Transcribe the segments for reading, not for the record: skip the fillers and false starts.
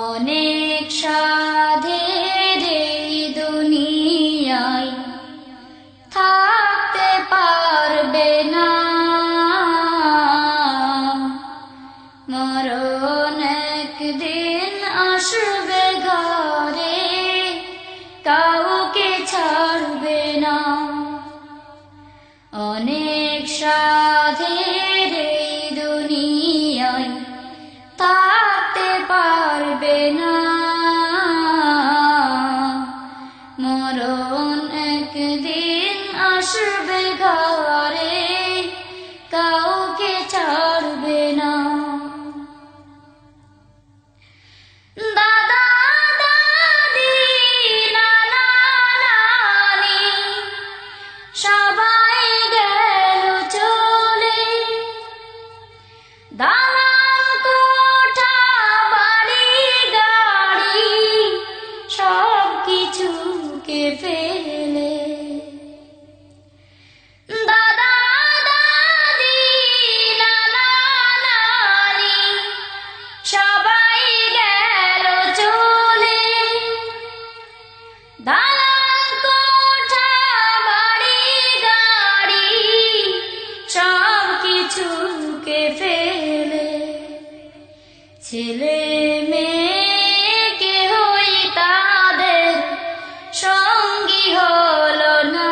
অনেক সাধের এই দুনিয়ায় থাকতে পারবে না, মরণ একদিন আসবে ঘরে, কাউকে ছাড়বে না। অনেক সাধের এই দুনিয়ায় থাকতে পারবে না, মরণ একদিন আসবে ঘরে, কাউকে ছাড়বে না। দাদা দাদি নানা নানি সবাই গেল চলে, দালান কোঠা বাড়ি গাড়ি সব কিছুকে ফেলে। দাদা দাদি নানা নানি সবাই গেল চলে, দালান কোঠা বাড়ি গাড়ি সব কিছুকে ফেলে। ছেলে মেয়ে কেহই তাদের সঙ্গী হলো না,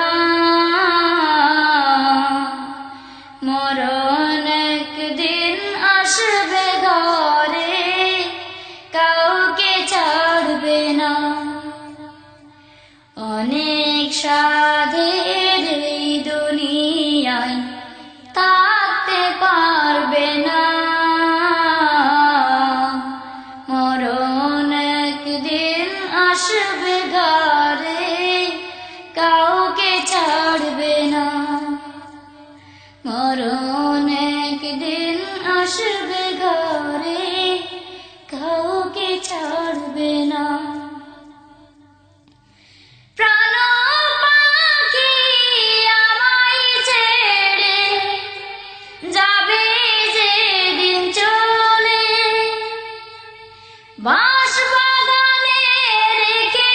মরণ একদিন আসবে ঘরে, কাউকে ছাড়বে না। অনেক সাধের এই দুনিয়ায় থাকতে পারবে না, মরণ একদিন আসবে ঘরে, কাউকে ছাড়বে না। মরণ একদিন আসবে ঘরে, কাউকে ছাড়বে না। প্রাণ পাখি আমায় ছেড়ে যাবে যেদিন চলে, বাঁশবাগানে রেখে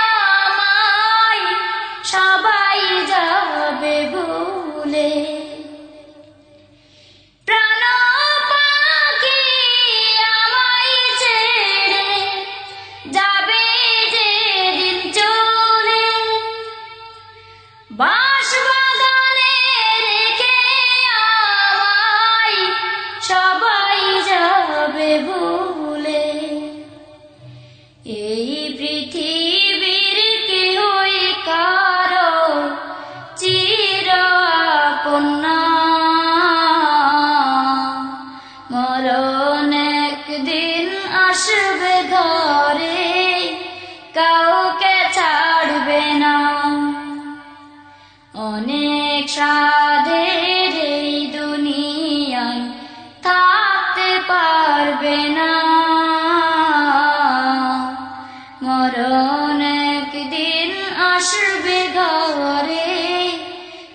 আমায় সবাই যাবে ভুলে। প্রাণ পাখি আমায় ছেড়ে যাবে যেদিন চলে, বাঁশবাগানে রেখে আমায় সবাই যাবে ভুলে। এই পৃথিবীর কেহই কারো চির আপন না, মরণ একদিন আসবে ঘরে, কাউকে ছাড়বে না। অনেক সাধের এই দুনিয়ায় থাকতে পারবে না, মরণ একদিন আসবে ঘরে,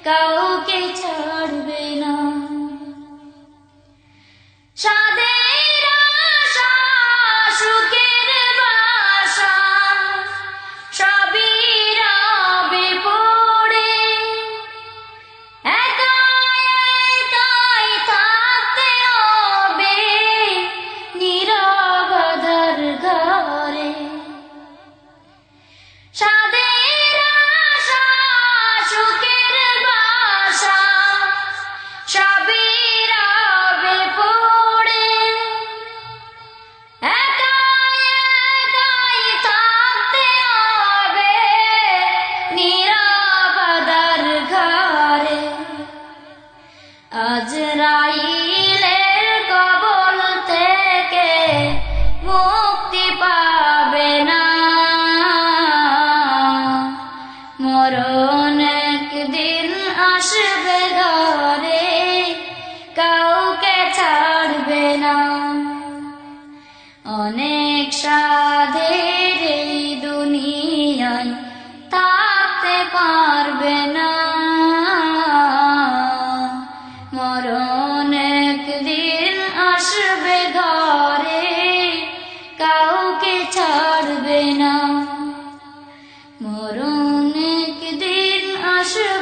কাউকে ছাড়বে না। সাধের আশা সুখের বাসা সবই রবে পড়ে, একা একাই থাকতে হবে নীরবতার ঘরে। সাধের আশা সুখের বাসা সবই রবে পড়ে, একা একাই থাকতে হবে নীরবতার ঘরে। আজরাইলের কবল থেকে মুক্তি পাবে না, মরণ একদিন আসবে ঘরে, কাউকে ছাড়বে না। অনেক সাধের এই দুনিয়ায় থাকতে পারবে না, মরণ একদিন আসবে ঘরে, কাউ ছাড়বে না। মরণ একদিন আসবে